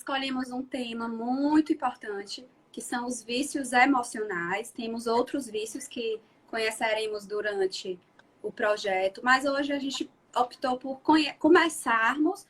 escolhemos um tema muito importante, que são os vícios emocionais. Temos outros vícios que conheceremos durante o projeto, mas hoje a gente optou por começarmos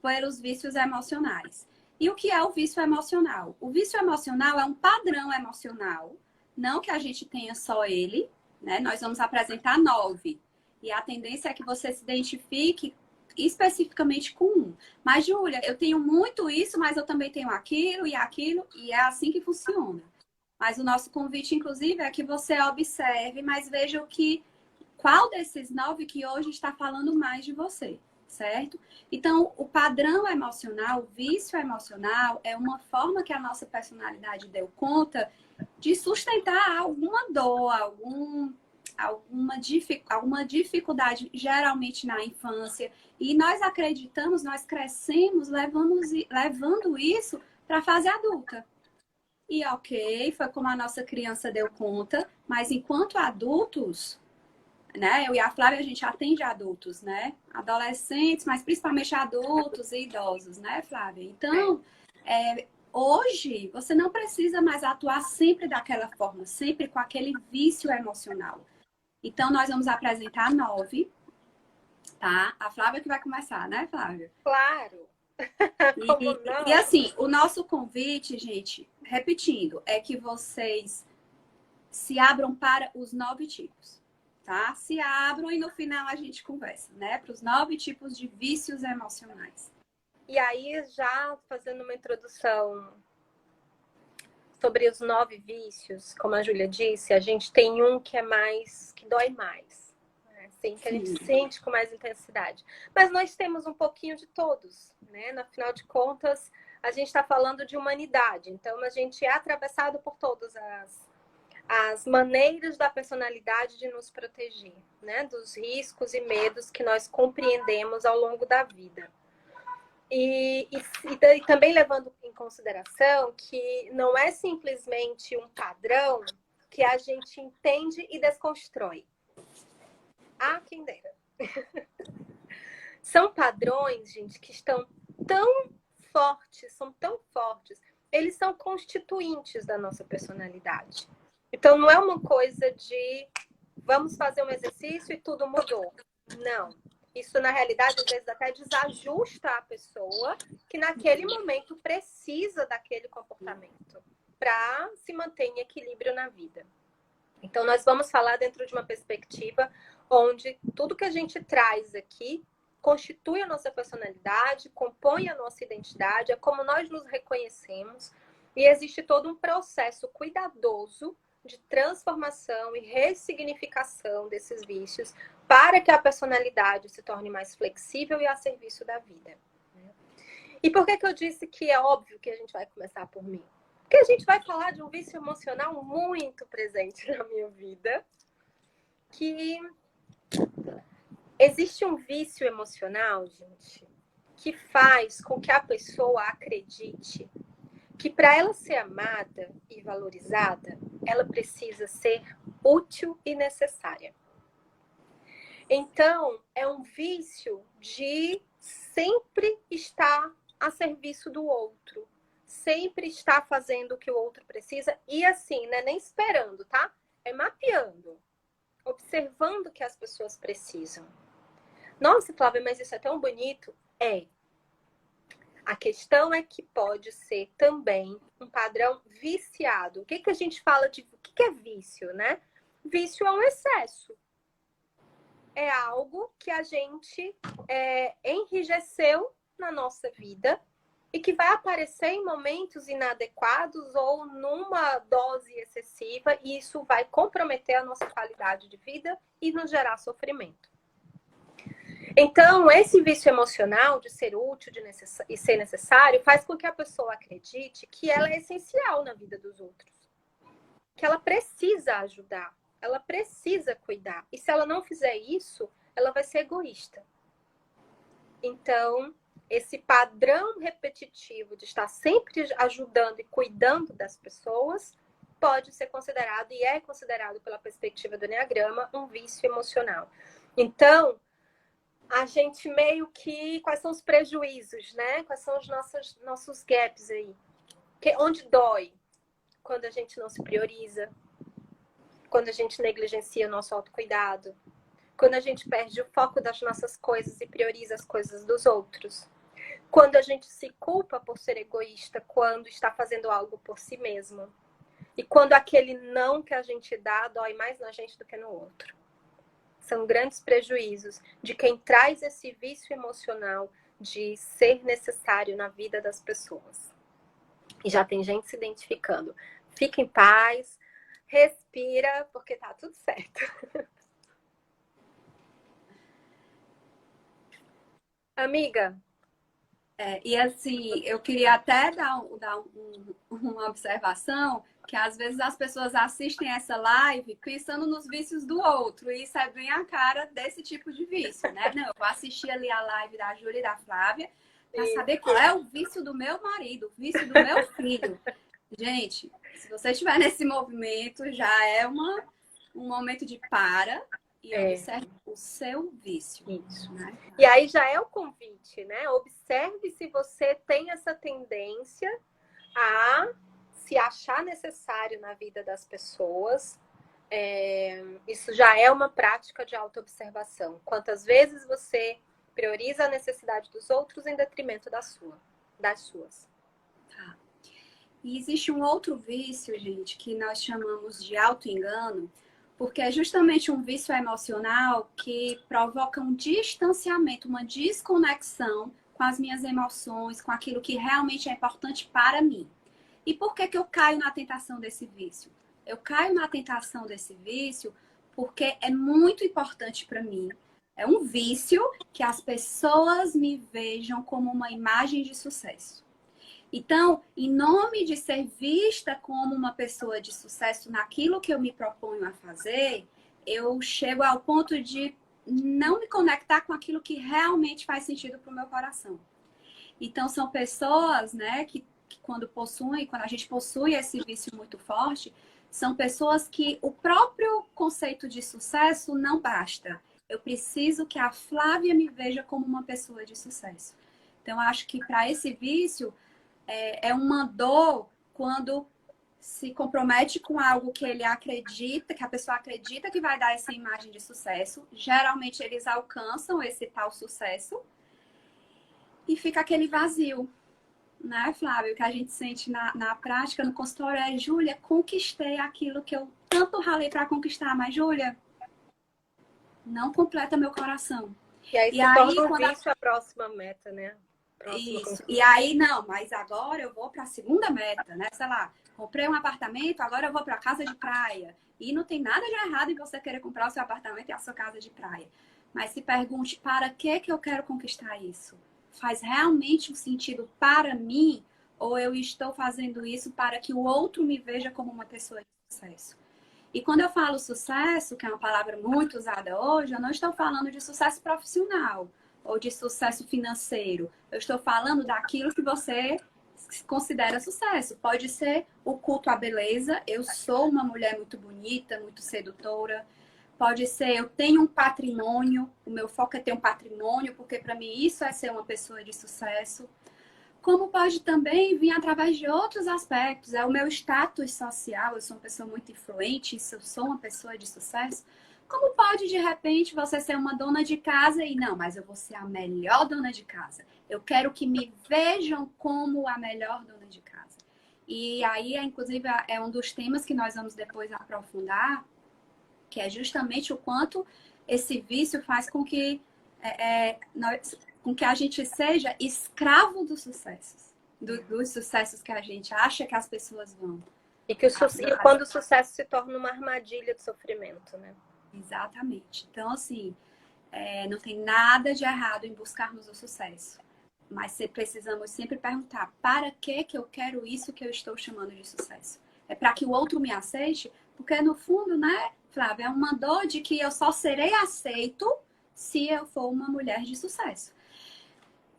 pelos vícios emocionais. E o que é o vício emocional? O vício emocional é um padrão emocional, não que a gente tenha só ele, né? Nós vamos apresentar 9. E a tendência é que você se identifique especificamente com um. Mas, Júlia, eu tenho muito isso, mas eu também tenho aquilo, e é assim que funciona. Mas o nosso convite, inclusive, é que você observe, mas veja qual desses 9 que hoje está falando mais de você, certo? Então, o padrão emocional, o vício emocional, é uma forma que a nossa personalidade deu conta de sustentar alguma dor, alguma dificuldade, geralmente na infância. E nós acreditamos, nós crescemos levando isso para a fase adulta. E ok, foi como a nossa criança deu conta, mas enquanto adultos, né? Eu e a Flávia, a gente atende adultos, né? Adolescentes, mas principalmente adultos e idosos, né, Flávia? Então, hoje, você não precisa mais atuar sempre daquela forma, sempre com aquele vício emocional. Então, nós vamos apresentar 9, tá? A Flávia que vai começar, né, Flávia? Claro! Como não? E assim, o nosso convite, gente, repetindo, é que vocês se abram para os 9 tipos, tá? Se abram e no final a gente conversa, né? Para os 9 tipos de vícios emocionais. E aí, já fazendo uma introdução sobre os 9 vícios, como a Júlia disse, a gente tem um que é mais, que dói mais. Né? Assim, que a gente sente com mais intensidade. Mas nós temos um pouquinho de todos, né? Afinal de contas, a gente está falando de humanidade. Então, a gente é atravessado por todas as maneiras da personalidade de nos proteger, né? Dos riscos e medos que nós compreendemos ao longo da vida. E também levando em consideração que não é simplesmente um padrão que a gente entende e desconstrói. Ah, quem dera. São padrões, gente, que estão tão fortes, são tão fortes, eles são constituintes da nossa personalidade. Então, não é uma coisa de vamos fazer um exercício e tudo mudou. Não. Isso, na realidade, às vezes até desajusta a pessoa que naquele momento precisa daquele comportamento para se manter em equilíbrio na vida. Então, nós vamos falar dentro de uma perspectiva onde tudo que a gente traz aqui constitui a nossa personalidade, compõe a nossa identidade, é como nós nos reconhecemos, e existe todo um processo cuidadoso de transformação e ressignificação desses vícios para que a personalidade se torne mais flexível e a serviço da vida. E por que eu disse que é óbvio que a gente vai começar por mim? Porque a gente vai falar de um vício emocional muito presente na minha vida, que existe um vício emocional, gente, que faz com que a pessoa acredite que para ela ser amada e valorizada, ela precisa ser útil e necessária. Então, é um vício de sempre estar a serviço do outro, sempre estar fazendo o que o outro precisa e assim, né, nem esperando, tá? É mapeando, observando o que as pessoas precisam. Nossa, Flávia, mas isso é tão bonito. É. A questão é que pode ser também um padrão viciado. O que a gente fala de... O que é vício, né? Vício é um excesso. É algo que a gente enrijeceu na nossa vida e que vai aparecer em momentos inadequados ou numa dose excessiva, e isso vai comprometer a nossa qualidade de vida e nos gerar sofrimento. Então, esse vício emocional de ser útil e ser necessário faz com que a pessoa acredite que ela é essencial na vida dos outros. Que ela precisa ajudar, ela precisa cuidar. E se ela não fizer isso, ela vai ser egoísta. Então, esse padrão repetitivo de estar sempre ajudando e cuidando das pessoas pode ser considerado, e é considerado pela perspectiva do Enneagrama, um vício emocional. Então, a gente meio que... Quais são os prejuízos, né? Quais são os nossos gaps aí? Onde dói? Quando a gente não se prioriza, quando a gente negligencia o nosso autocuidado, quando a gente perde o foco das nossas coisas e prioriza as coisas dos outros, quando a gente se culpa por ser egoísta, quando está fazendo algo por si mesmo, e quando aquele não que a gente dá dói mais na gente do que no outro. São grandes prejuízos de quem traz esse vício emocional de ser necessário na vida das pessoas. E já tem gente se identificando. Fica em paz, respira, porque tá tudo certo. Amiga, E assim, eu queria até dar uma observação, que às vezes as pessoas assistem essa live pensando nos vícios do outro, e isso é bem a cara desse tipo de vício, né? Não, eu vou assistir ali a live da Júlia e da Flávia para saber qual é o vício do meu marido, o vício do meu filho. Gente, se você estiver nesse movimento, já é um momento de para e observe o seu vício. Isso. Né? E aí já é o convite, né? Observe se você tem essa tendência a se achar necessário na vida das pessoas. Isso já é uma prática de autoobservação. Quantas vezes você prioriza a necessidade dos outros em detrimento das suas. Tá. E existe um outro vício, gente, que nós chamamos de auto-engano, porque é justamente um vício emocional que provoca um distanciamento, uma desconexão com as minhas emoções, com aquilo que realmente é importante para mim. E por que eu caio na tentação desse vício? Eu caio na tentação desse vício porque é muito importante para mim. É um vício que as pessoas me vejam como uma imagem de sucesso. Então, em nome de ser vista como uma pessoa de sucesso naquilo que eu me proponho a fazer, eu chego ao ponto de não me conectar com aquilo que realmente faz sentido para o meu coração. Então, são pessoas, né, que quando a gente possui esse vício muito forte, são pessoas que o próprio conceito de sucesso não basta. Eu preciso que a Flávia me veja como uma pessoa de sucesso. Então, acho que para esse vício, é uma dor quando se compromete com algo que ele acredita, que a pessoa acredita que vai dar essa imagem de sucesso. Geralmente eles alcançam esse tal sucesso e fica aquele vazio, né, Flávio? Que a gente sente na prática, no consultório é: Júlia, conquistei aquilo que eu tanto ralei para conquistar, mas Júlia, não completa meu coração. E aí se torna um vício a próxima meta, né? Isso. E aí, não, mas agora eu vou para a segunda meta, né? Sei lá, comprei um apartamento, agora eu vou para a casa de praia. E não tem nada de errado em você querer comprar o seu apartamento e a sua casa de praia. Mas se pergunte, para que eu quero conquistar isso? Faz realmente um sentido para mim? Ou eu estou fazendo isso para que o outro me veja como uma pessoa de sucesso? E quando eu falo sucesso, que é uma palavra muito usada hoje, eu não estou falando de sucesso profissional ou de sucesso financeiro. Eu estou falando daquilo que você considera sucesso. Pode ser o culto à beleza. Eu sou uma mulher muito bonita, muito sedutora. Pode ser, eu tenho um patrimônio. O meu foco é ter um patrimônio, porque para mim isso é ser uma pessoa de sucesso. Como pode também vir através de outros aspectos. É o meu status social, eu sou uma pessoa muito influente, eu sou uma pessoa de sucesso. Como pode, de repente, você ser uma dona de casa e não, mas eu vou ser a melhor dona de casa. Eu quero que me vejam como a melhor dona de casa. E aí, inclusive, é um dos temas que nós vamos depois aprofundar, que é justamente o quanto esse vício faz com que com que a gente seja escravo dos sucessos, dos sucessos que a gente acha que as pessoas vão. E quando o sucesso se torna uma armadilha de sofrimento, né? Exatamente. Então, assim, não tem nada de errado em buscarmos o sucesso. Mas precisamos sempre perguntar: para que eu quero isso que eu estou chamando de sucesso? É para que o outro me aceite? Porque, no fundo, né, Flávia, é uma dor de que eu só serei aceito se eu for uma mulher de sucesso.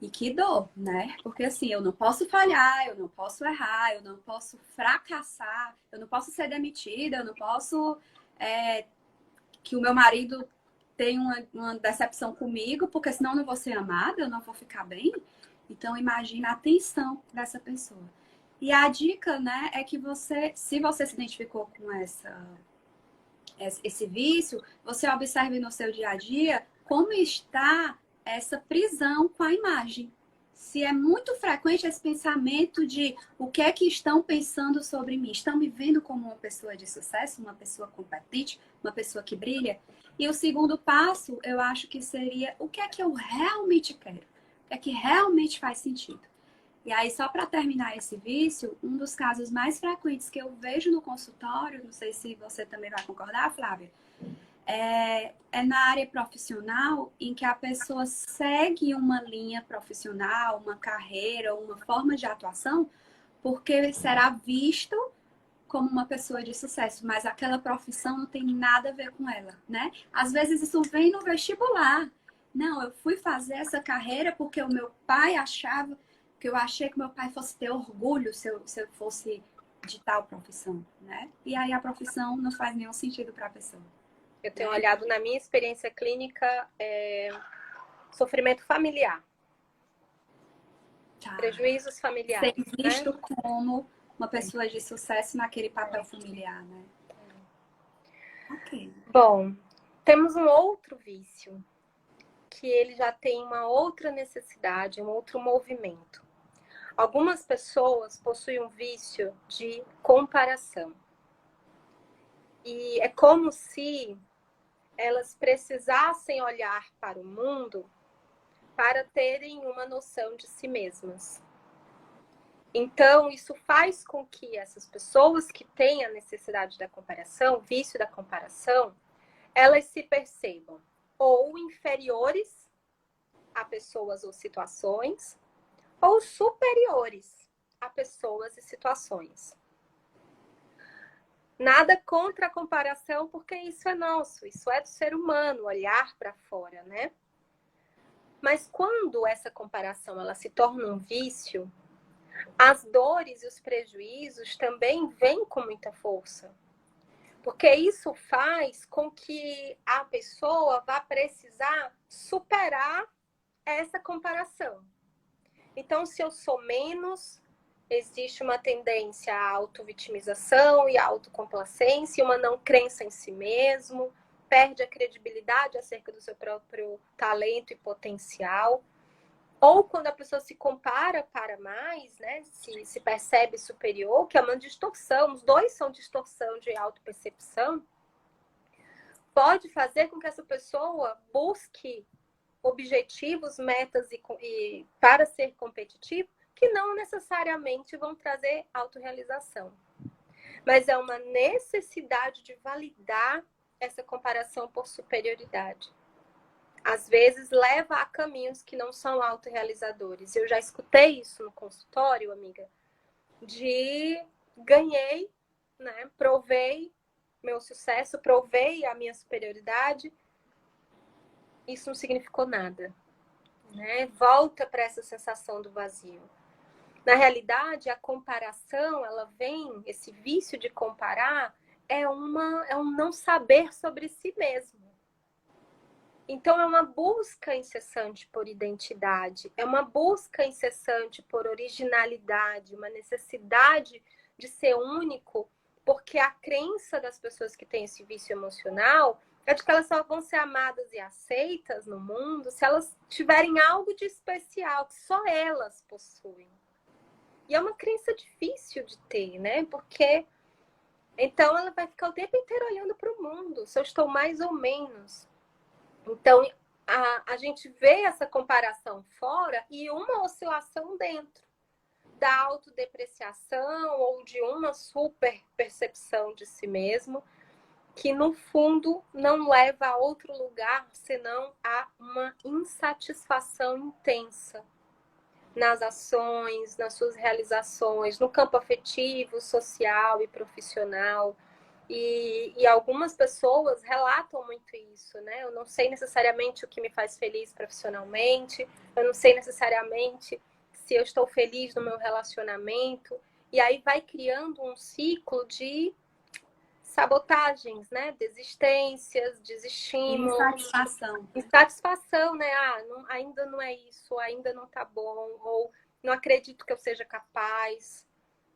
E que dor, né? Porque assim, eu não posso falhar, eu não posso errar, eu não posso fracassar, eu não posso ser demitida, eu não posso que o meu marido tem uma decepção comigo, porque senão eu não vou ser amada, eu não vou ficar bem. Então, imagina a tensão dessa pessoa. E a dica, né, é que você, se você se identificou com esse vício, você observe no seu dia a dia como está essa prisão com a imagem. Se é muito frequente esse pensamento de o que é que estão pensando sobre mim, estão me vendo como uma pessoa de sucesso, uma pessoa competente, uma pessoa que brilha. E o segundo passo, eu acho que seria o que é que eu realmente quero, o que é que realmente faz sentido. E aí, só para terminar esse vício, um dos casos mais frequentes que eu vejo no consultório, não sei se você também vai concordar, Flávia, é na área profissional em que a pessoa segue uma linha profissional, uma carreira, uma forma de atuação, porque será visto como uma pessoa de sucesso, mas aquela profissão não tem nada a ver com ela, né? Às vezes isso vem no vestibular. Não, eu fui fazer essa carreira porque o meu pai achava, que eu achei que meu pai fosse ter orgulho se eu fosse de tal profissão, né? E aí a profissão não faz nenhum sentido para a pessoa. Eu tenho olhado na minha experiência clínica sofrimento familiar. Tá. Prejuízos familiares. Ser visto, né, como uma pessoa de sucesso naquele papel familiar, né? Ok. Bom, temos um outro vício, que ele já tem uma outra necessidade, um outro movimento. Algumas pessoas possuem um vício de comparação. E é como se elas precisassem olhar para o mundo para terem uma noção de si mesmas. Então, isso faz com que essas pessoas que têm a necessidade da comparação, vício da comparação, elas se percebam ou inferiores a pessoas ou situações, ou superiores a pessoas e situações. Nada contra a comparação, porque isso é nosso, isso é do ser humano, olhar para fora, né? Mas quando essa comparação ela se torna um vício, as dores e os prejuízos também vêm com muita força. Porque isso faz com que a pessoa vá precisar superar essa comparação. Então, se eu sou menos, existe uma tendência à autovitimização e à autocomplacência, uma não crença em si mesmo, perde a credibilidade acerca do seu próprio talento e potencial. Ou quando a pessoa se compara para mais, né, se percebe superior, que é uma distorção, os dois são distorção de autopercepção, pode fazer com que essa pessoa busque objetivos, metas e para ser competitivo, que não necessariamente vão trazer autorrealização. Mas é uma necessidade de validar essa comparação por superioridade. Às vezes leva a caminhos que não são autorrealizadores. Eu já escutei isso no consultório, amiga, de ganhei, né, provei meu sucesso, provei a minha superioridade, isso não significou nada, né? Volta para essa sensação do vazio. Na realidade, a comparação, ela vem, esse vício de comparar, é um não saber sobre si mesmo. Então, é uma busca incessante por identidade, é uma busca incessante por originalidade, uma necessidade de ser único, porque a crença das pessoas que têm esse vício emocional é de que elas só vão ser amadas e aceitas no mundo se elas tiverem algo de especial, que só elas possuem. E é uma crença difícil de ter, né? Porque então ela vai ficar o tempo inteiro olhando para o mundo, se eu estou mais ou menos. Então, a gente vê essa comparação fora e uma oscilação dentro da autodepreciação ou de uma super percepção de si mesmo, que no fundo não leva a outro lugar senão a uma insatisfação intensa nas ações, nas suas realizações, no campo afetivo, social e profissional. E algumas pessoas relatam muito isso, né? Eu não sei necessariamente o que me faz feliz profissionalmente, eu não sei necessariamente se eu estou feliz no meu relacionamento. E aí vai criando um ciclo de sabotagens, né? Desistências, desestímulos, Insatisfação. insatisfação, né? Ainda não é isso, ainda não tá bom, ou não acredito que eu seja capaz.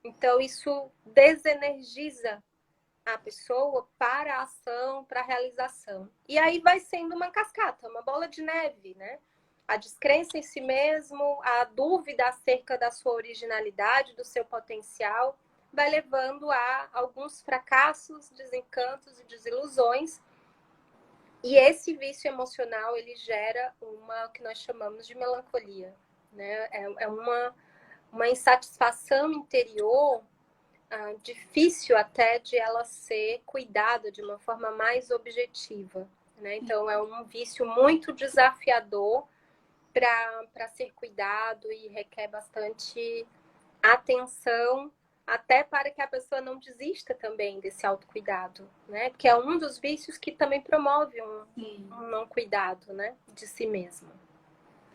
Então, isso desenergiza a pessoa para a ação, para a realização. E aí vai sendo uma cascata, uma bola de neve, né? A descrença em si mesmo, a dúvida acerca da sua originalidade, do seu potencial, vai levando a alguns fracassos, desencantos e desilusões. E esse vício emocional, ele gera o que nós chamamos de melancolia, né? É uma insatisfação interior difícil até de ela ser cuidada de uma forma mais objetiva, né? Então, é um vício muito desafiador para ser cuidado e requer bastante atenção, até para que a pessoa não desista também desse autocuidado, né? Porque é um dos vícios que também promove um não cuidado, né? De si mesmo.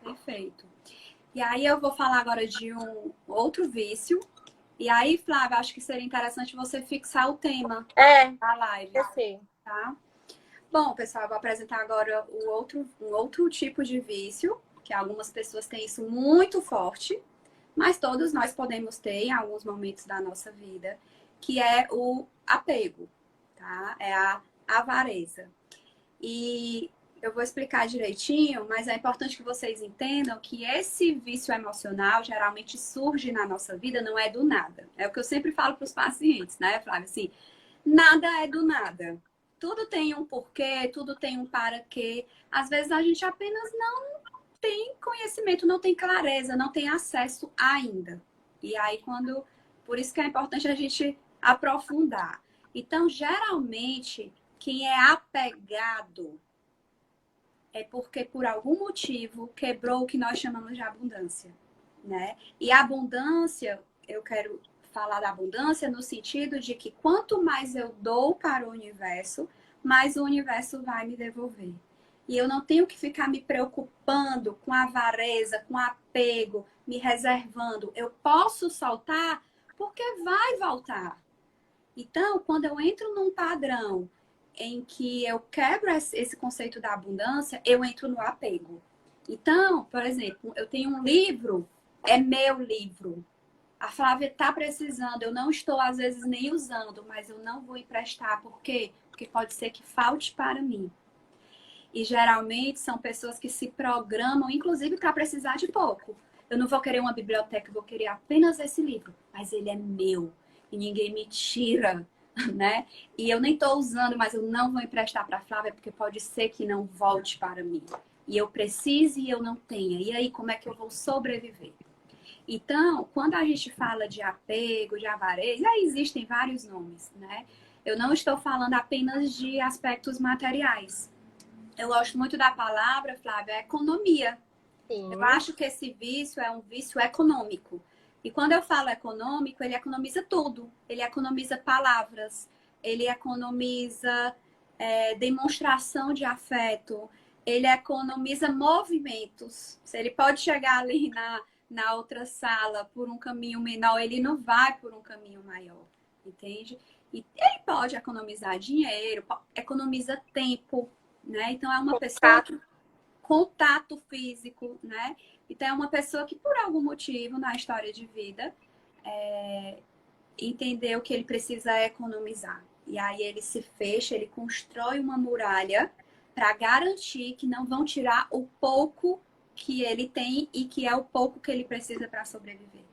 Perfeito. E aí eu vou falar agora de um outro vício. E aí, Flávia, acho que seria interessante você fixar o tema da live, Sim. tá? Bom, pessoal, eu vou apresentar agora um outro tipo de vício, que algumas pessoas têm isso muito forte, mas todos nós podemos ter em alguns momentos da nossa vida, que é o apego, tá? É a avareza. E eu vou explicar direitinho, mas é importante que vocês entendam que esse vício emocional geralmente surge na nossa vida, não é do nada. É o que eu sempre falo para os pacientes, né, Flávia? Assim, nada é do nada. Tudo tem um porquê, tudo tem um para quê. Às vezes a gente apenas não tem conhecimento, não tem clareza, não tem acesso ainda. E aí, por isso que é importante a gente aprofundar. Então, geralmente, quem é apegado é porque, por algum motivo, quebrou o que nós chamamos de abundância, né? E a abundância, eu quero falar da abundância no sentido de que quanto mais eu dou para o universo, mais o universo vai me devolver. E eu não tenho que ficar me preocupando com a avareza, com apego, me reservando. Eu posso soltar porque vai voltar. Então, quando eu entro num padrão em que eu quebro esse conceito da abundância, eu entro no apego. Então, por exemplo, eu tenho um livro, é meu livro. A Flávia está precisando, eu não estou às vezes nem usando, mas eu não vou emprestar. Por quê? Porque pode ser que falte para mim. E geralmente são pessoas que se programam, inclusive, para precisar de pouco. Eu não vou querer uma biblioteca, eu vou querer apenas esse livro, mas ele é meu e ninguém me tira, né? E eu nem estou usando, mas eu não vou emprestar para a Flávia porque pode ser que não volte para mim. E eu precise e eu não tenha. E aí, como é que eu vou sobreviver? Então, quando a gente fala de apego, de avareza, aí existem vários nomes, né? Eu não estou falando apenas de aspectos materiais. Eu gosto muito da palavra, Flávia, economia. Sim. Eu acho que esse vício é um vício econômico. E quando eu falo econômico, ele economiza tudo. Ele economiza palavras, ele economiza demonstração de afeto, ele economiza movimentos. Se ele pode chegar ali na outra sala por um caminho menor, ele não vai por um caminho maior, entende? E ele pode economizar dinheiro, economiza tempo, né? Então é uma pessoa que contato físico, né? Então é uma pessoa que por algum motivo na história de vida entendeu que ele precisa economizar. E aí ele se fecha, ele constrói uma muralha para garantir que não vão tirar o pouco que ele tem e que é o pouco que ele precisa para sobreviver.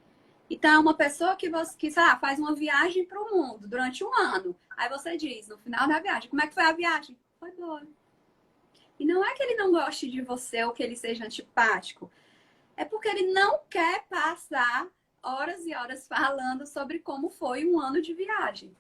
Então, é uma pessoa que faz uma viagem para o mundo durante um ano. Aí você diz, no final da viagem, como é que foi a viagem? Foi boa. E não é que ele não goste de você ou que ele seja antipático. É porque ele não quer passar horas e horas falando sobre como foi um ano de viagem.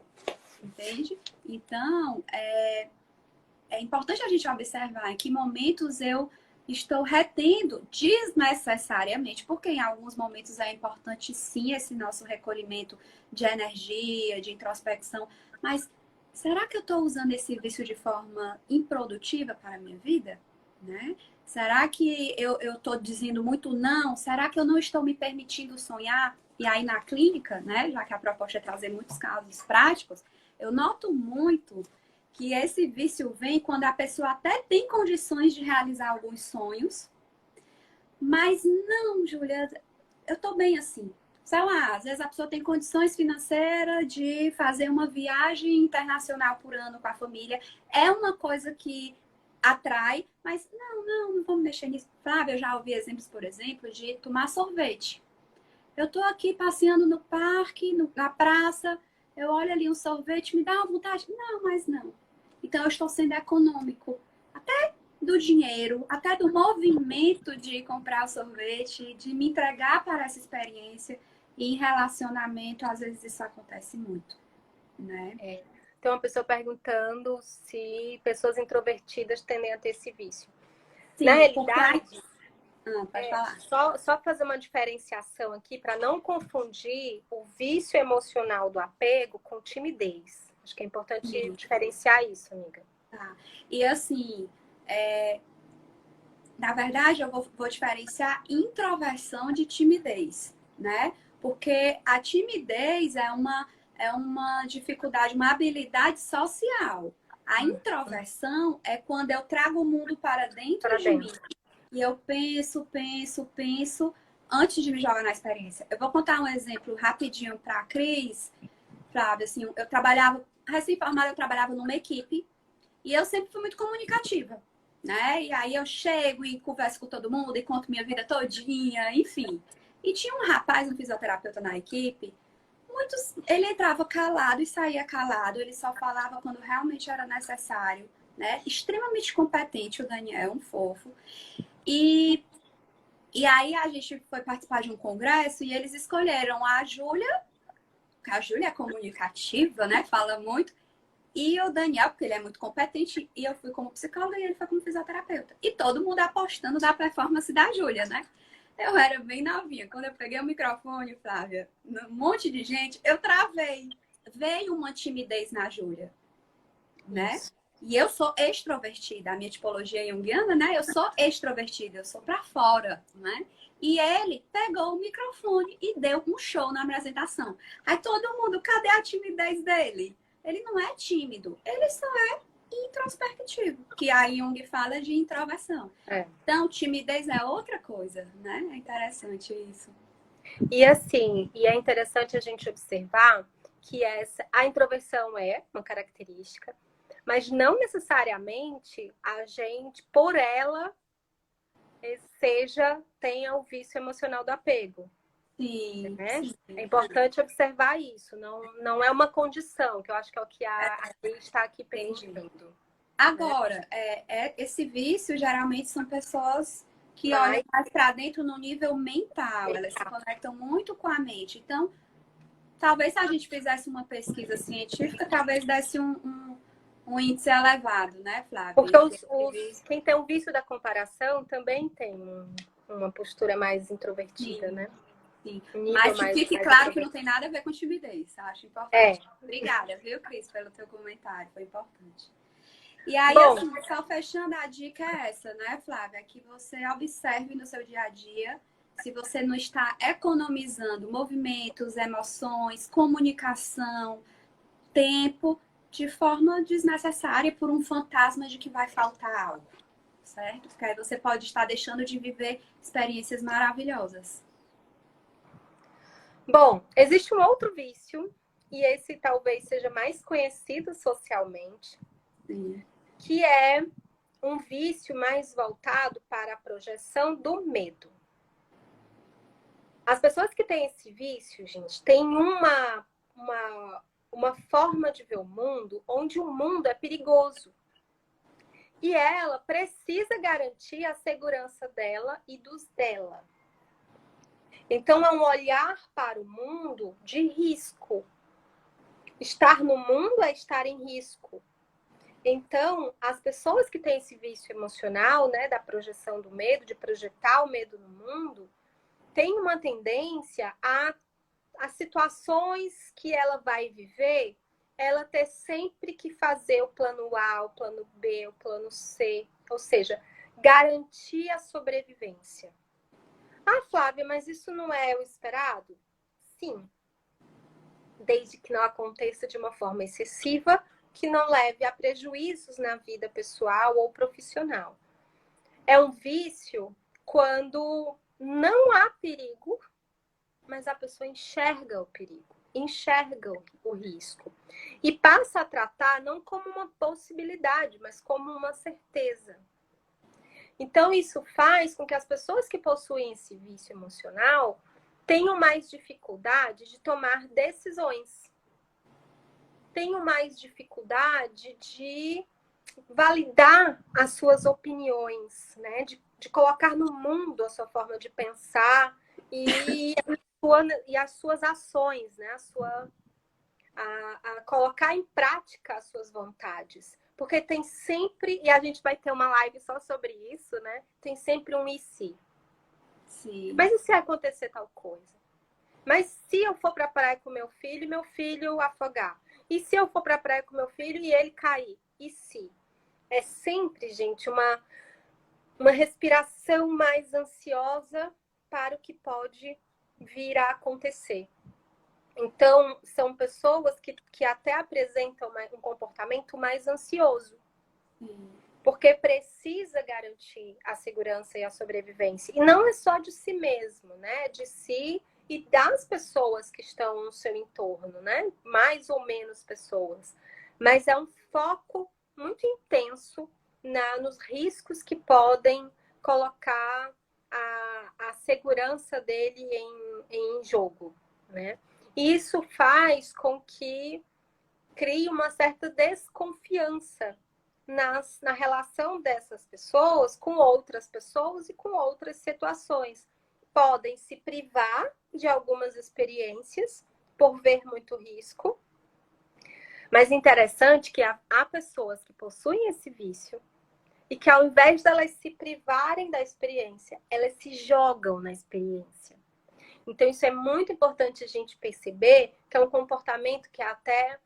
Entende? Então, é importante a gente observar em que momentos eu estou retendo desnecessariamente, porque em alguns momentos é importante sim esse nosso recolhimento de energia, de introspecção, mas será que eu estou usando esse vício de forma improdutiva para a minha vida? Né? Será que eu estou dizendo muito não? Será que eu não estou me permitindo sonhar? E aí na clínica, né, já que a proposta é trazer muitos casos práticos, Eu noto muito que esse vício vem quando a pessoa até tem condições de realizar alguns sonhos, mas não, Júlia, eu tô bem assim. Sei lá, às vezes a pessoa tem condições financeiras de fazer uma viagem internacional por ano com a família. É uma coisa que atrai, mas não vamos mexer nisso. Flávia, eu já ouvi exemplos, por exemplo, de tomar sorvete. Eu tô aqui passeando no parque, na praça, eu olho ali um sorvete, me dá uma vontade? Não, mas não. Então eu estou sendo econômico. Até do dinheiro, até do movimento de comprar o sorvete, de me entregar para essa experiência. E em relacionamento, às vezes isso acontece muito, né? Tem uma pessoa perguntando se pessoas introvertidas tendem a ter esse vício. Sim, Na porque realidade, pode falar. só fazer uma diferenciação aqui para não confundir o vício emocional do apego com timidez. Acho que é importante diferenciar isso, amiga. Tá. E assim, na verdade, eu vou diferenciar introversão de timidez, né? Porque a timidez é uma dificuldade, uma habilidade social. A introversão é quando eu trago o mundo para dentro de mim. E eu penso antes de me jogar na experiência. Eu vou contar um exemplo rapidinho para a Cris. Flávia, assim, eu trabalhava, recém-formada, eu trabalhava numa equipe e eu sempre fui muito comunicativa, né? E aí eu chego e converso com todo mundo e conto minha vida todinha, enfim. E tinha um rapaz, um fisioterapeuta na equipe, ele entrava calado e saía calado, ele só falava quando realmente era necessário, né? Extremamente competente, o Daniel, um fofo. E aí a gente foi participar de um congresso e eles escolheram a Júlia, porque a Júlia é comunicativa, né? Fala muito. E o Daniel, porque ele é muito competente, e eu fui como psicóloga e ele foi como fisioterapeuta. E todo mundo apostando na performance da Júlia, né? Eu era bem novinha. Quando eu peguei o microfone, Flávia, um monte de gente, eu travei. Veio uma timidez na Júlia, né? Isso. E eu sou extrovertida. A minha tipologia junguiana, né? Eu sou extrovertida, eu sou pra fora, né? E ele pegou o microfone e deu um show na apresentação. Aí todo mundo, cadê a timidez dele? Ele não é tímido, ele só é introspectivo, que a Jung fala de introversão. Então, timidez é outra coisa, né? É interessante isso. E assim, e é interessante a gente observar que a introversão é uma característica, mas não necessariamente a gente, por ela, tenha o vício emocional do apego. Sim, né? sim. É importante observar isso. Não é uma condição, que eu acho que é o que a Cris está aqui perguntando. Agora, esse vício geralmente são pessoas que olham mais para dentro no nível mental. Elas se conectam muito com a mente. Então, talvez se a gente fizesse uma pesquisa científica, talvez desse um índice elevado, né, Flávia? Porque quem tem o vício da comparação também tem uma postura mais introvertida, Sim. né? Sim. Mas que fique claro que não tem nada a ver com timidez. Acho importante. Obrigada, viu, Cris, pelo teu comentário. Foi importante. E aí, assim, só fechando, a dica é essa, né, Flávia? Que você observe no seu dia a dia se você não está economizando movimentos, emoções, comunicação, tempo, de forma desnecessária por um fantasma de que vai faltar algo, certo? Porque aí você pode estar deixando de viver experiências maravilhosas. Bom, existe um outro vício, e esse talvez seja mais conhecido socialmente, que é um vício mais voltado para a projeção do medo. As pessoas que têm esse vício, gente, têm uma forma de ver o mundo onde o mundo é perigoso. E ela precisa garantir a segurança dela e dos dela. Então, é um olhar para o mundo de risco. Estar no mundo é estar em risco. Então, as pessoas que têm esse vício emocional, né, da projeção do medo, de projetar o medo no mundo, têm uma tendência a situações que ela vai viver, ela ter sempre que fazer o plano A, o plano B, o plano C, ou seja, garantir a sobrevivência. Ah, Flávia, mas isso não é o esperado? Sim. desde que não aconteça de uma forma excessiva, que não leve a prejuízos na vida pessoal ou profissional. É um vício quando não há perigo, mas a pessoa enxerga o perigo, enxerga o risco e passa a tratar não como uma possibilidade, mas como uma certeza. Então, isso faz com que as pessoas que possuem esse vício emocional tenham mais dificuldade de tomar decisões, tenham mais dificuldade de validar as suas opiniões, né? De colocar no mundo a sua forma de pensar e as suas ações, né? A colocar em prática as suas vontades. Porque tem sempre, e a gente vai ter uma live só sobre isso, né? Tem sempre um e se. Sim. Mas e se acontecer tal coisa? Mas se eu for para a praia com meu filho afogar? E se eu for para a praia com meu filho e ele cair? E se? É sempre, gente, uma respiração mais ansiosa para o que pode vir a acontecer. Então, são pessoas que até apresentam um comportamento mais ansioso. Porque precisa garantir a segurança e a sobrevivência. E não é só de si mesmo, né? De si e das pessoas que estão no seu entorno, né? Mais ou menos pessoas. Mas é um foco muito intenso nos riscos que podem colocar a segurança dele em jogo, né? E isso faz com que crie uma certa desconfiança na relação dessas pessoas com outras pessoas e com outras situações. Podem se privar de algumas experiências por ver muito risco, mas interessante que há pessoas que possuem esse vício e que ao invés delas se privarem da experiência, elas se jogam na experiência. Então isso é muito importante a gente perceber que é um comportamento que até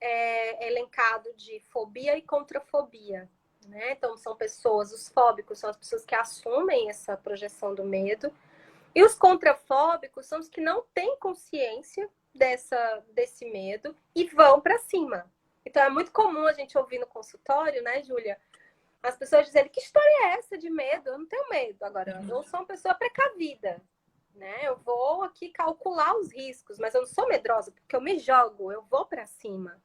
é elencado de fobia e contrafobia, né? Então são pessoas, os fóbicos são as pessoas que assumem essa projeção do medo e os contrafóbicos são os que não têm consciência desse medo e vão para cima. Então é muito comum a gente ouvir no consultório, né, Júlia? As pessoas dizerem, que história é essa de medo? Eu não tenho medo. Agora, eu sou uma pessoa precavida, né? Eu vou aqui calcular os riscos, mas eu não sou medrosa, porque eu me jogo, eu vou para cima.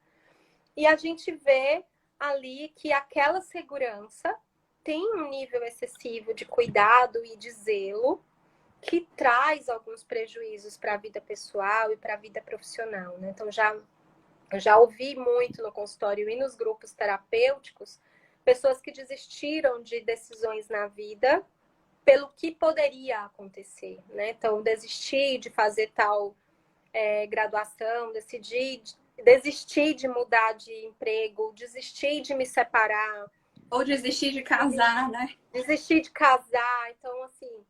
E a gente vê ali que aquela segurança tem um nível excessivo de cuidado e de zelo que traz alguns prejuízos para a vida pessoal e para a vida profissional, né? Então, eu já ouvi muito no consultório e nos grupos terapêuticos pessoas que desistiram de decisões na vida pelo que poderia acontecer, né? Então, desistir de fazer tal graduação, desistir de mudar de emprego, desistir de me separar. Ou desistir de casar, né? Desistir de casar. Então, assim,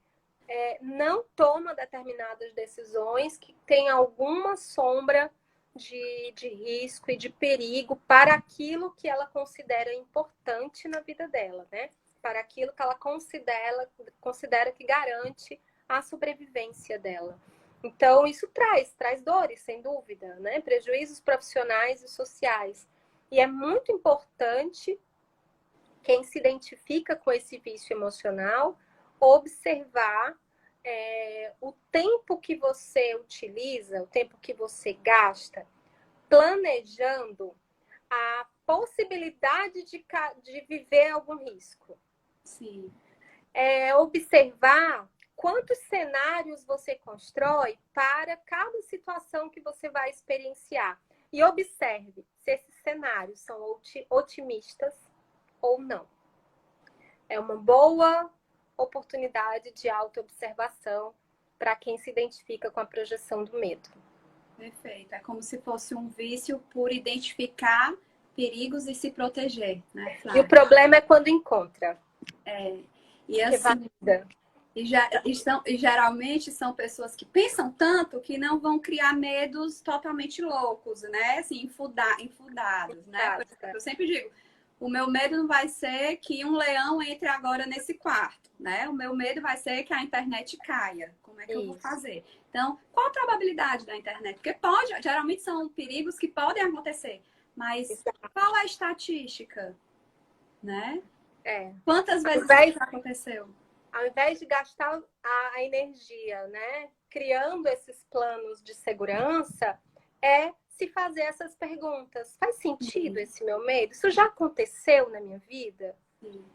não toma determinadas decisões que tem alguma sombra de risco e de perigo para aquilo que ela considera importante na vida dela, né? Para aquilo que ela considera que garante a sobrevivência dela. Então, isso traz dores, sem dúvida, né? Prejuízos profissionais e sociais. E é muito importante quem se identifica com esse vício emocional observar o tempo que você utiliza, o tempo que você gasta, planejando a possibilidade de viver algum risco. Sim. Observar quantos cenários você constrói para cada situação que você vai experienciar. E observe se esses cenários são otimistas ou não. É uma boa oportunidade de autoobservação para quem se identifica com a projeção do medo. Perfeito. É como se fosse um vício por identificar perigos e se proteger, né, Flávia? E o problema é quando encontra. E assim, e geralmente são pessoas que pensam tanto que não vão criar medos totalmente loucos, né? Assim, infundados, né? Eu sempre digo, o meu medo não vai ser que um leão entre agora nesse quarto, né? O meu medo vai ser que a internet caia. Como é que eu vou fazer? Então, qual a probabilidade da internet? Porque pode, geralmente são perigos que podem acontecer, mas qual a estatística, né? Quantas vezes isso já aconteceu? Ao invés de gastar a energia, né, criando esses planos de segurança, é se fazer essas perguntas. Faz sentido esse meu medo? Isso já aconteceu na minha vida?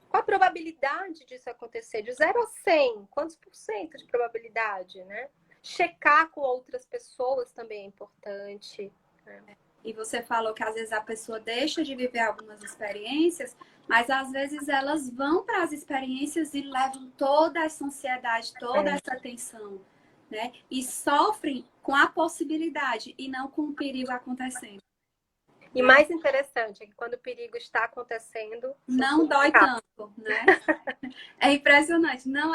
Qual a probabilidade disso acontecer? De 0 a 100, quantos por cento de probabilidade, né? Checar com outras pessoas também é importante. E você falou que às vezes a pessoa deixa de viver algumas experiências, mas às vezes elas vão para as experiências e levam toda essa ansiedade, toda essa tensão, né? E sofrem com a possibilidade e não com o perigo acontecendo. E mais interessante é que quando o perigo está acontecendo, não dói tanto, né? É impressionante. Não,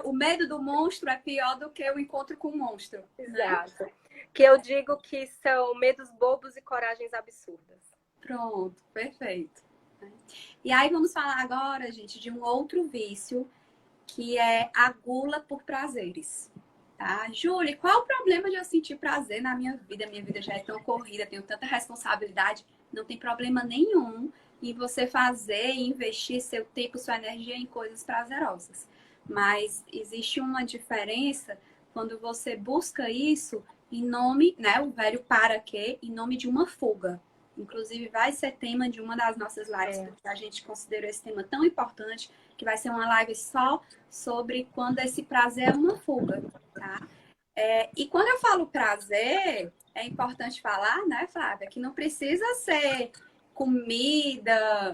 o medo do monstro é pior do que o encontro com o monstro. Exato. Né? Que eu digo que são medos bobos e coragens absurdas. Pronto, perfeito. E aí vamos falar agora, gente, de um outro vício, que é a gula por prazeres. Tá? Júlia, qual o problema de eu sentir prazer na minha vida? Minha vida já é tão corrida, tenho tanta responsabilidade. Não tem problema nenhum em você fazer e investir seu tempo, sua energia em coisas prazerosas. Mas existe uma diferença quando você busca isso em nome, né, o velho para quê, em nome de uma fuga. Inclusive, vai ser tema de uma das nossas lives, porque a gente considerou esse tema tão importante, que vai ser uma live só sobre quando esse prazer é uma fuga, tá? E quando eu falo prazer, é importante falar, né, Flávia, que não precisa ser comida,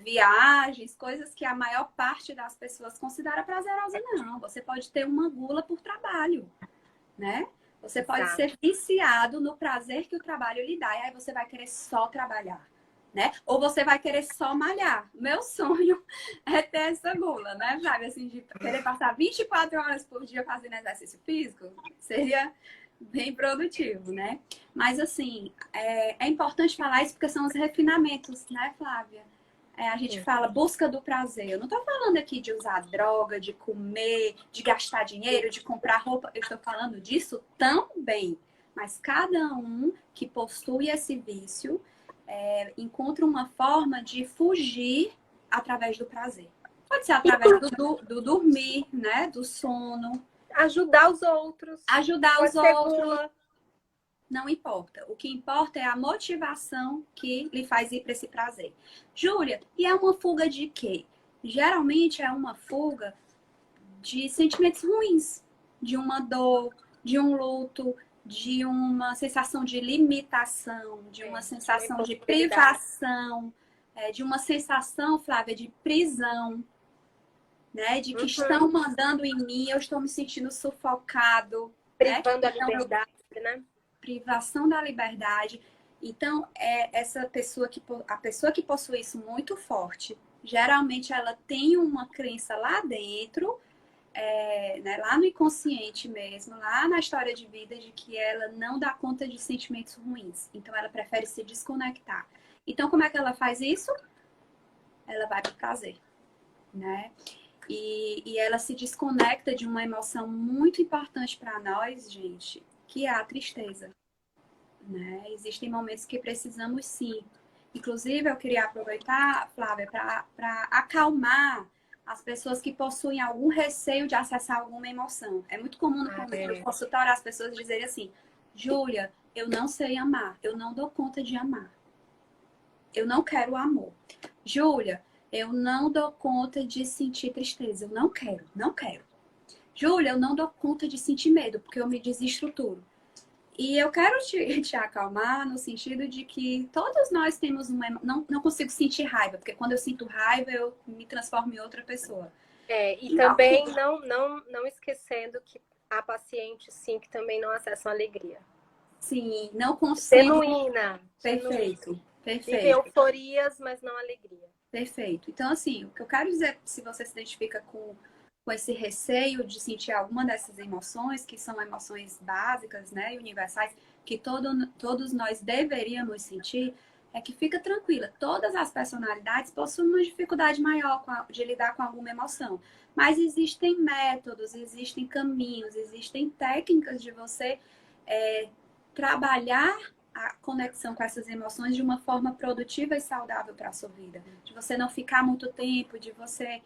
viagens, coisas que a maior parte das pessoas considera prazerosa, não. Você pode ter uma gula por trabalho, né? Você pode ser viciado no prazer que o trabalho lhe dá, e aí você vai querer só trabalhar, né? Ou você vai querer só malhar. Meu sonho é ter essa gula, né, Flávia? Assim, de querer passar 24 horas por dia fazendo exercício físico, seria bem produtivo, né? Mas, assim, é importante falar isso porque são os refinamentos, né, Flávia? A gente fala busca do prazer. Eu não estou falando aqui de usar droga, de comer, de gastar dinheiro, de comprar roupa. Eu estou falando disso também. Mas cada um que possui esse vício encontra uma forma de fugir através do prazer. Pode ser através do dormir, né? Do sono. Ajudar os outros. Ajudar os outros. Não importa. O que importa é a motivação que lhe faz ir para esse prazer. Júlia, e é uma fuga de quê? Geralmente é uma fuga de sentimentos ruins, de uma dor, de um luto, de uma sensação de limitação, de uma sensação de privação, de uma sensação, Flávia, de prisão, né? De que estão mandando em mim, eu estou me sentindo sufocado. Privando a liberdade, né? Privação da liberdade. Então, a pessoa que possui isso muito forte, geralmente ela tem uma crença lá dentro, né, lá no inconsciente mesmo, lá na história de vida, de que ela não dá conta de sentimentos ruins. Então, ela prefere se desconectar. Então, como é que ela faz isso? Ela vai para o prazer, né? E ela se desconecta de uma emoção muito importante para nós, gente, que é a tristeza, né? Existem momentos que precisamos sim. Inclusive, eu queria aproveitar, Flávia, para acalmar as pessoas que possuem algum receio de acessar alguma emoção. É muito comum no consultório as pessoas dizerem assim: Júlia, eu não sei amar, eu não dou conta de amar. Eu não quero amor. Júlia, eu não dou conta de sentir tristeza. Eu não quero, não quero. Júlia, eu não dou conta de sentir medo, porque eu me desestruturo. E eu quero te acalmar no sentido de que todos nós temos uma... Não consigo sentir raiva, porque quando eu sinto raiva, eu me transformo em outra pessoa. E também não esquecendo que há pacientes, sim, que também não acessam alegria. Sim, não consigo... Genuína. Perfeito, perfeito. Vive euforias, mas não alegria. Perfeito. Então, assim, o que eu quero dizer, se você se identifica com esse receio de sentir alguma dessas emoções, que são emoções básicas, né, e universais, que todos nós deveríamos sentir, é que fica tranquila, todas as personalidades possuem uma dificuldade maior de lidar com alguma emoção. Mas existem métodos, existem caminhos, existem técnicas de você trabalhar a conexão com essas emoções de uma forma produtiva e saudável para a sua vida. De você não ficar muito tempo, de você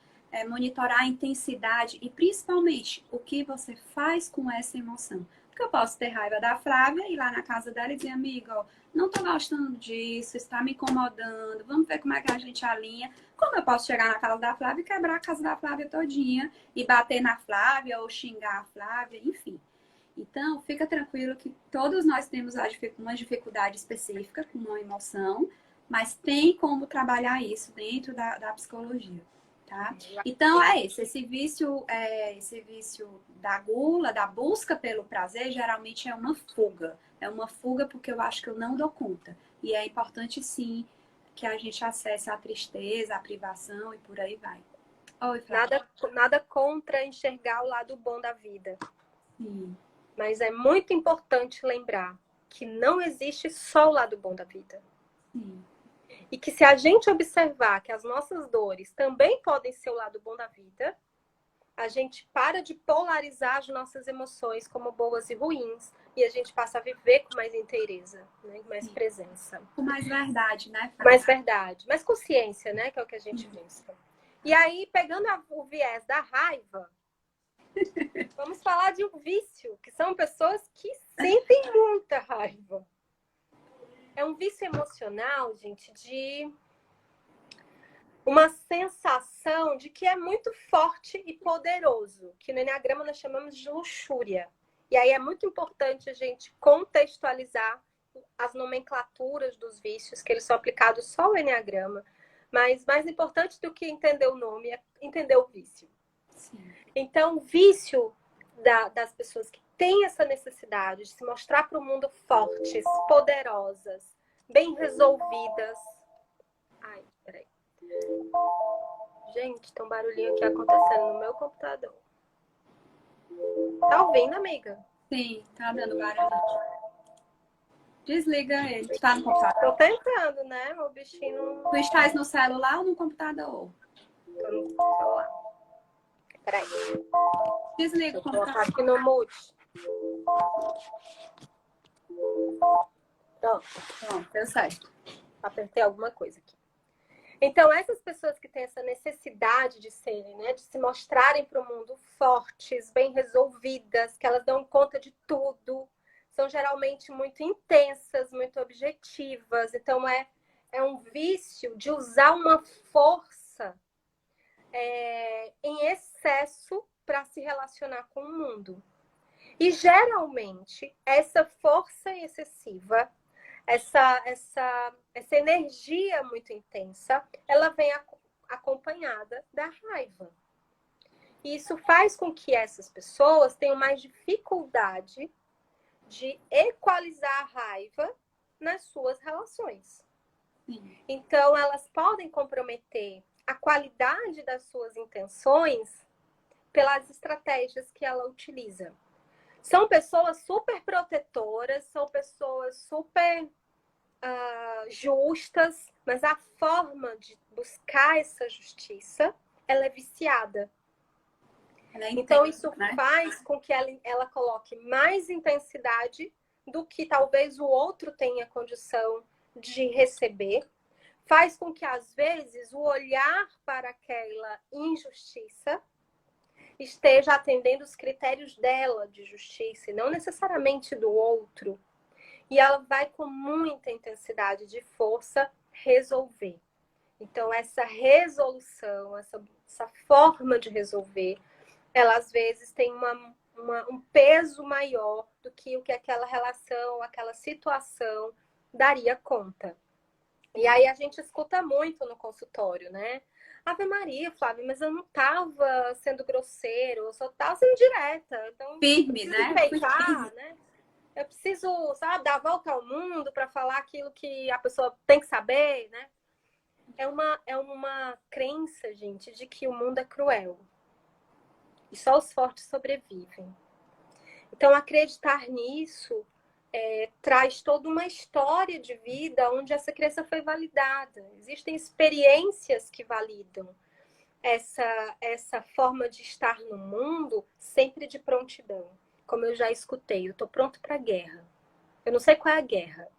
monitorar a intensidade e principalmente o que você faz com essa emoção. Porque eu posso ter raiva da Flávia e ir lá na casa dela e dizer, amiga, ó, não tô gostando disso, está me incomodando, vamos ver como é que a gente alinha. Como eu posso chegar na casa da Flávia e quebrar a casa da Flávia todinha e bater na Flávia ou xingar a Flávia, enfim. Então, fica tranquilo que todos nós temos uma dificuldade específica com uma emoção, mas tem como trabalhar isso dentro da psicologia, tá? Então, esse vício da gula, da busca pelo prazer, geralmente é uma fuga. É uma fuga porque eu acho que eu não dou conta. E é importante, sim, que a gente acesse a tristeza, a privação e por aí vai. Oi, Flávia. Nada contra enxergar o lado bom da vida. Sim. Mas é muito importante lembrar que não existe só o lado bom da vida. Sim. E que se a gente observar que as nossas dores também podem ser o lado bom da vida, a gente para de polarizar as nossas emoções como boas e ruins e a gente passa a viver com mais inteireza, né? Com mais presença. Com mais verdade, né, Flávia? Mais verdade. Mais consciência, né? Que é o que a gente busca. E aí, pegando o viés da raiva, vamos falar de um vício, que são pessoas que sentem muita raiva. É um vício emocional, gente, de uma sensação de que é muito forte e poderoso, que no Eneagrama nós chamamos de luxúria. E aí é muito importante a gente contextualizar as nomenclaturas dos vícios, que eles são aplicados só ao Eneagrama. Mas mais importante do que entender o nome é entender o vício. Sim. Então, o vício das pessoas que têm essa necessidade de se mostrar para o mundo fortes, poderosas, bem resolvidas. Ai, peraí. Gente, tem um barulhinho aqui acontecendo no meu computador. Tá ouvindo, amiga? Sim, tá dando barulho. Desliga ele. Tu tá no computador? Tô tentando, né? Meu bichinho. Tu estás no celular ou no computador? Tô no celular. Peraí. Desliga o Vou colocar computador. aqui no mute. Pronto, deu certo. Apertei alguma coisa aqui. Então, essas pessoas que têm essa necessidade de serem, né, de se mostrarem para o mundo fortes, bem resolvidas, que elas dão conta de tudo, são geralmente muito intensas, muito objetivas. Então, é um vício de usar uma força em excesso para se relacionar com o mundo. E, geralmente, essa força excessiva, essa energia muito intensa, ela vem acompanhada da raiva. E isso faz com que essas pessoas tenham mais dificuldade de equalizar a raiva nas suas relações. Então, elas podem comprometer a qualidade das suas intenções pelas estratégias que ela utiliza. São pessoas super protetoras, são pessoas super justas, mas a forma de buscar essa justiça, ela é viciada. Então, isso faz com que ela coloque mais intensidade do que talvez o outro tenha condição de receber. Faz com que, às vezes, o olhar para aquela injustiça esteja atendendo os critérios dela de justiça e não necessariamente do outro. E ela vai com muita intensidade de força resolver. Então, essa resolução, essa forma de resolver, ela às vezes tem um peso maior do que o que aquela relação, aquela situação daria conta. E aí a gente escuta muito no consultório, né? Ave Maria, Flávia, mas eu não estava sendo grosseiro, eu só estava sendo direta. Então, firme, né? Peitar, né? Eu preciso, sabe, dar a volta ao mundo para falar aquilo que a pessoa tem que saber, né? É uma crença, gente, de que o mundo é cruel. E só os fortes sobrevivem. Então, acreditar nisso traz toda uma história de vida onde essa crença foi validada. Existem experiências que validam essa forma de estar no mundo sempre de prontidão. Como eu já escutei, eu estou pronto para a guerra. Eu não sei qual é a guerra,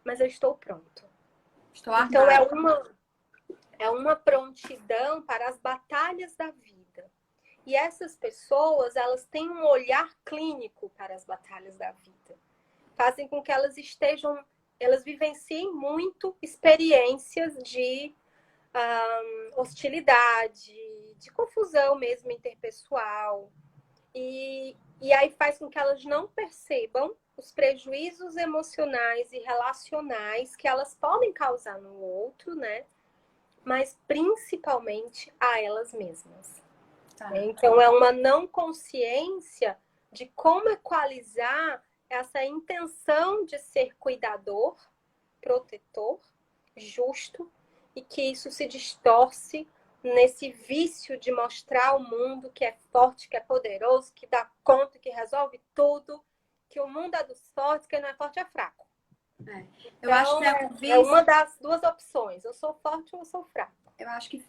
mas eu estou pronto. Estou armado. Então é uma prontidão para as batalhas da vida. E essas pessoas, elas têm um olhar clínico para as batalhas da vida. Fazem com que elas vivenciem muito experiências de hostilidade, de confusão mesmo interpessoal. E aí faz com que elas não percebam os prejuízos emocionais e relacionais que elas podem causar no outro, né? Mas principalmente a elas mesmas. Tá. Então é uma não consciência de como equalizar essa intenção de ser cuidador, protetor, justo, e que isso se distorce nesse vício de mostrar ao mundo que é forte, que é poderoso, que dá conta, que resolve tudo, que o mundo é dos fortes, quem não é forte é fraco. Eu acho que é uma das duas opções, eu sou forte ou eu sou fraco. Eu acho que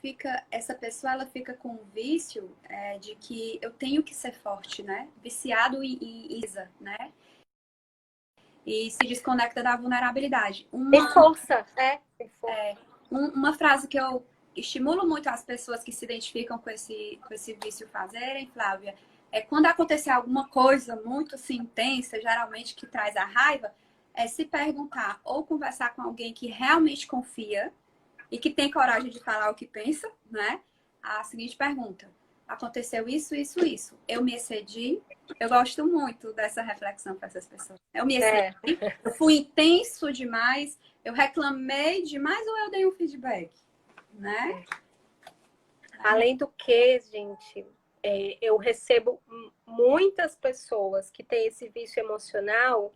essa pessoa ela fica com o vício de que eu tenho que ser forte, né? Viciado em isa, né? E se desconecta da vulnerabilidade. Tem força, Uma frase que eu estimulo muito as pessoas que se identificam com esse vício fazerem, Flávia, é quando acontecer alguma coisa muito assim, intensa, geralmente que traz a raiva, é se perguntar ou conversar com alguém que realmente confia e que tem coragem de falar o que pensa, né? A seguinte pergunta: aconteceu isso, isso, isso. Eu me excedi? Eu gosto muito dessa reflexão para essas pessoas. Eu me excedi? Eu fui intenso demais? Eu reclamei demais ou eu dei um feedback? Né? Além do que, gente, eu recebo muitas pessoas que têm esse vício emocional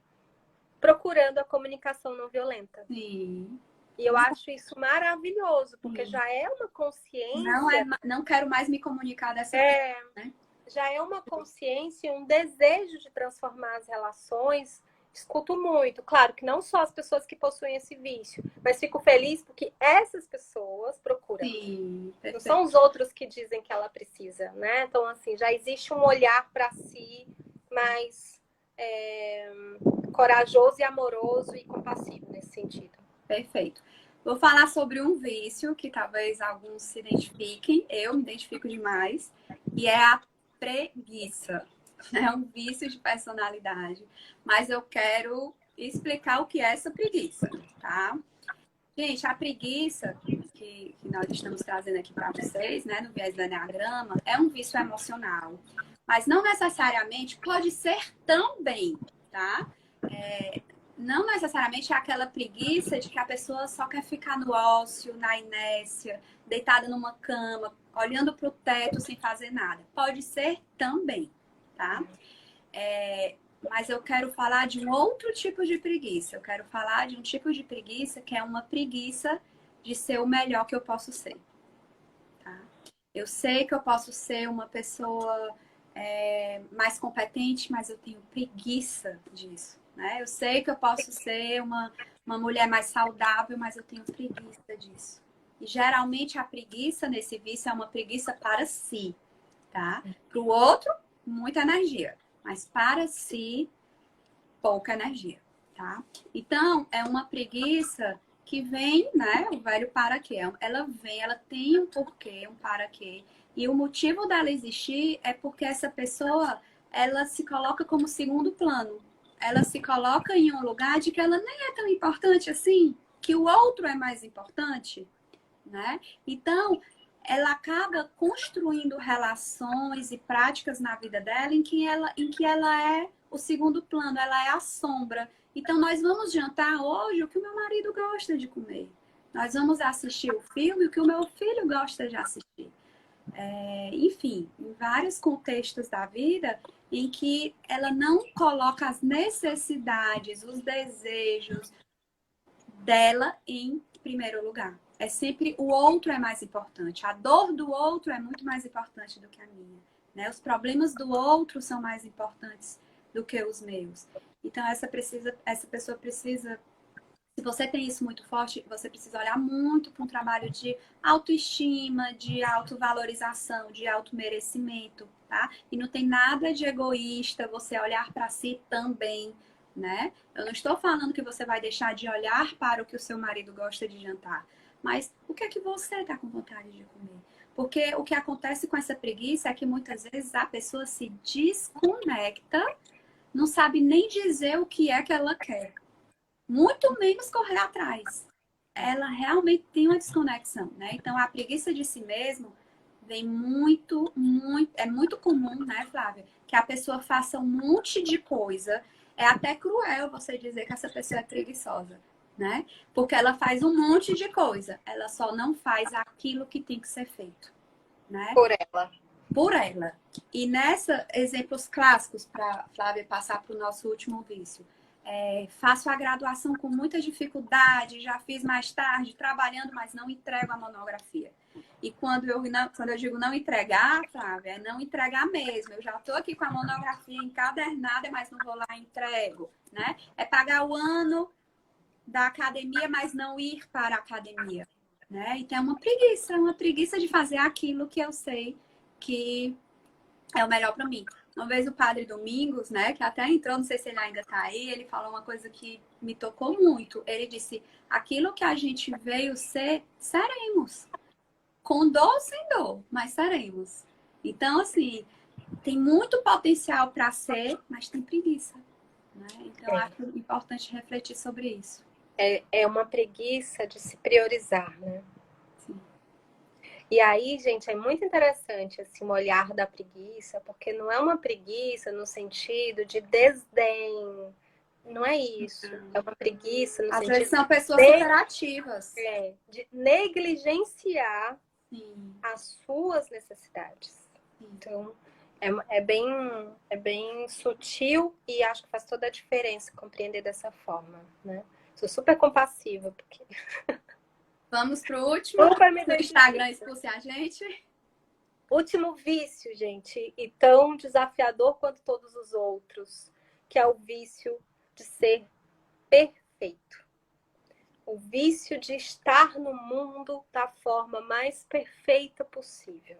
procurando a comunicação não violenta. Sim. E eu acho isso maravilhoso, porque já é uma consciência... Não quero mais me comunicar dessa forma, né? Já é uma consciência, um desejo de transformar as relações. Escuto muito. Claro que não só as pessoas que possuem esse vício, mas fico feliz porque essas pessoas procuram. Sim, não são os outros que dizem que ela precisa, né? Então, assim, já existe um olhar para si mais corajoso e amoroso e compassivo nesse sentido. Perfeito. Vou falar sobre um vício que talvez alguns se identifiquem, eu me identifico demais, e é a preguiça. É um vício de personalidade, mas eu quero explicar o que é essa preguiça, tá? Gente, a preguiça que nós estamos trazendo aqui para vocês, né, no viés do Enneagrama, é um vício emocional, mas não necessariamente pode ser também, tá? Não necessariamente é aquela preguiça de que a pessoa só quer ficar no ócio, na inércia, deitada numa cama, olhando para o teto sem fazer nada. Pode ser também, tá? Mas eu quero falar de um outro tipo de preguiça. Eu quero falar de um tipo de preguiça que é uma preguiça de ser o melhor que eu posso ser. Tá? Eu sei que eu posso ser uma pessoa mais competente, mas eu tenho preguiça disso. Né? Eu sei que eu posso ser uma mulher mais saudável, mas eu tenho preguiça disso. E geralmente a preguiça nesse vício é uma preguiça para si, tá? Para o outro, muita energia, mas para si, pouca energia, tá? Então, é uma preguiça que vem, né? O velho para quê? Ela vem, ela tem um porquê, um para quê. E o motivo dela existir é porque essa pessoa, ela se coloca como segundo plano. Ela se coloca em um lugar de que ela nem é tão importante assim, que o outro é mais importante, né? Então, ela acaba construindo relações e práticas na vida dela em que ela é o segundo plano, ela é a sombra. Então, nós vamos jantar hoje o que o meu marido gosta de comer. Nós vamos assistir o filme o que o meu filho gosta de assistir. Enfim, em vários contextos da vida em que ela não coloca as necessidades, os desejos dela em primeiro lugar. É sempre o outro é mais importante. A dor do outro é muito mais importante do que a minha. Né? Os problemas do outro são mais importantes do que os meus. Então, essa pessoa precisa, se você tem isso muito forte, você precisa olhar muito para um trabalho de autoestima, de autovalorização, de automerecimento, tá? E não tem nada de egoísta você olhar para si também, né? Eu não estou falando que você vai deixar de olhar para o que o seu marido gosta de jantar, mas o que é que você está com vontade de comer? Porque o que acontece com essa preguiça é que muitas vezes a pessoa se desconecta, não sabe nem dizer o que é que ela quer, muito menos correr atrás. Ela realmente tem uma desconexão, né? Então a preguiça de si mesmo vem é muito comum, né, Flávia? Que a pessoa faça um monte de coisa. É até cruel você dizer que essa pessoa é preguiçosa, né? Porque ela faz um monte de coisa, ela só não faz aquilo que tem que ser feito, né? Por ela. Por ela. E nessa, exemplos clássicos para Flávia passar para o nosso último vício. Faço a graduação com muita dificuldade, já fiz mais tarde, trabalhando, mas não entrego a monografia. E quando eu digo não entregar, Flávia, é não entregar mesmo. Eu já estou aqui com a monografia encadernada, mas não vou lá e entrego, né? É pagar o ano da academia, mas não ir para a academia, né? Então é uma preguiça de fazer aquilo que eu sei que é o melhor para mim. Uma vez o padre Domingos, né, que até entrou, não sei se ele ainda está aí, ele falou uma coisa que me tocou muito. Ele disse: aquilo que a gente veio ser, seremos. Com dor ou sem dor, mas seremos. Então, assim, tem muito potencial para ser, mas tem preguiça, né? Então, acho importante refletir sobre isso. É uma preguiça de se priorizar, né? Sim. E aí, gente, é muito interessante assim, o olhar da preguiça, porque não é uma preguiça no sentido de desdém. Não é isso. É uma preguiça no Às sentido vezes são pessoas superativas. de negligenciar Sim. as suas necessidades. Sim. Então, é bem sutil e acho que faz toda a diferença compreender dessa forma, né? Sou super compassiva, porque Vamos pro último. No Instagram expulse a gente. Último vício, gente, e tão desafiador quanto todos os outros, que é o vício de ser perfeito. O vício de estar no mundo da forma mais perfeita possível.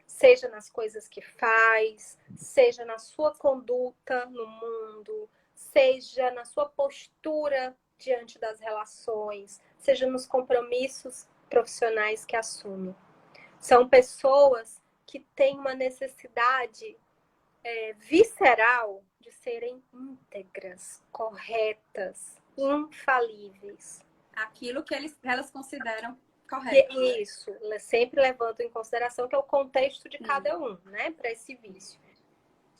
Seja nas coisas que faz, seja na sua conduta no mundo, seja na sua postura diante das relações, seja nos compromissos profissionais que assume. São pessoas que têm uma necessidade visceral de serem íntegras, corretas, infalíveis. Aquilo que elas consideram correto. Isso, sempre levando em consideração que é o contexto de cada um, né, para esse vício.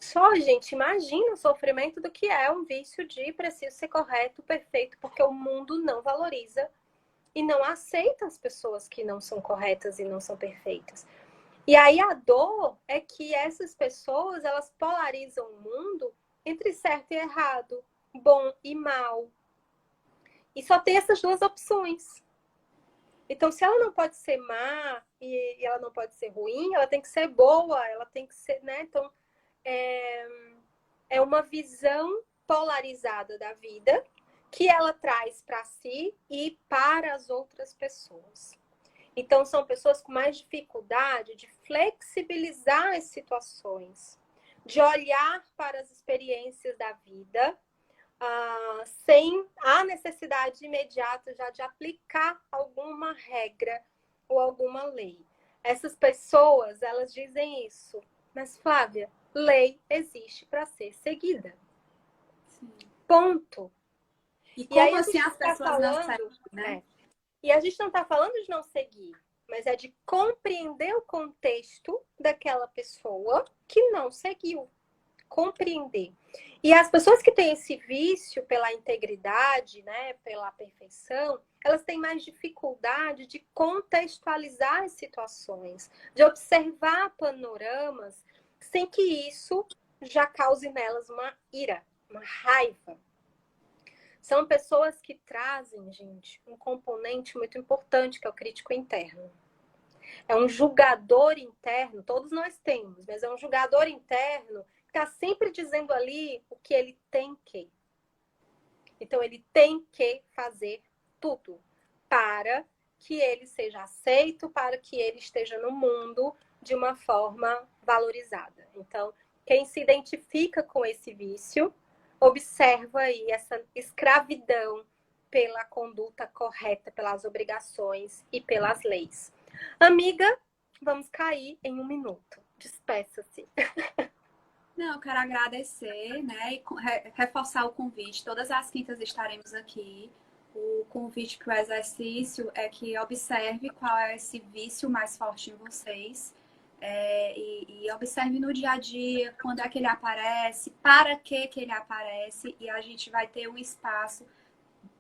Só, gente, imagina o sofrimento do que é um vício de preciso ser correto, perfeito, porque o mundo não valoriza e não aceita as pessoas que não são corretas e não são perfeitas. E aí a dor é que essas pessoas, elas polarizam o mundo entre certo e errado, bom e mal. E só tem essas duas opções. Então, se ela não pode ser má e ela não pode ser ruim, ela tem que ser boa, ela tem que ser, né? Então, é uma visão polarizada da vida que ela traz para si e para as outras pessoas. Então, são pessoas com mais dificuldade de flexibilizar as situações, de olhar para as experiências da vida, sem a necessidade imediata já de aplicar alguma regra ou alguma lei. Essas pessoas, elas dizem isso. Mas, Flávia, lei existe para ser seguida. Sim. Ponto. E como aí, assim as pessoas não seguem, né? E a gente não está falando de não seguir, mas é de compreender o contexto daquela pessoa que não seguiu. Compreender. E as pessoas que têm esse vício pela integridade, né, pela perfeição, elas têm mais dificuldade de contextualizar as situações, de observar panoramas, sem que isso já cause nelas uma ira, uma raiva. São pessoas que trazem, gente, um componente muito importante, que é o crítico interno. É um julgador interno, todos nós temos, mas é um julgador interno tá sempre dizendo ali o que ele tem que. Então, ele tem que fazer tudo para que ele seja aceito, para que ele esteja no mundo de uma forma valorizada. Então, quem se identifica com esse vício, observa aí essa escravidão pela conduta correta, pelas obrigações e pelas leis. Amiga, vamos cair em 1 minuto. Despeça-se. Não, eu quero agradecer, né, e reforçar o convite. Todas as quintas estaremos aqui. O convite para o exercício é que observe qual é esse vício mais forte em vocês. E observe no dia a dia quando é que ele aparece, para que ele aparece, e a gente vai ter um espaço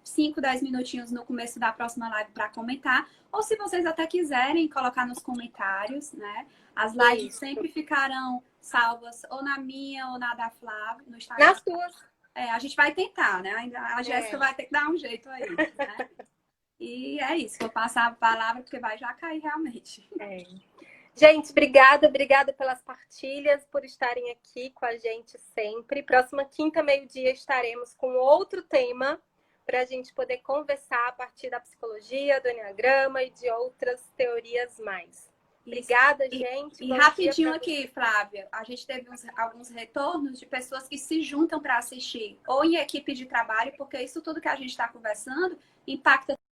5, 10 minutinhos no começo da próxima live para comentar. Ou se vocês até quiserem colocar nos comentários, né? As lives sempre ficarão salvas ou na minha ou na da Flávia, no Instagram. Nas tuas. A gente vai tentar, né? A Jéssica vai ter que dar um jeito aí, né? E é isso, vou passar a palavra porque vai já cair realmente. Gente, obrigada pelas partilhas, por estarem aqui com a gente sempre. Próxima quinta, meio-dia, estaremos com outro tema para a gente poder conversar a partir da psicologia, do enneagrama e de outras teorias mais. Obrigada, gente. E rapidinho aqui, Flávia, a gente teve alguns retornos de pessoas que se juntam para assistir, ou em equipe de trabalho, porque isso tudo que a gente está conversando impacta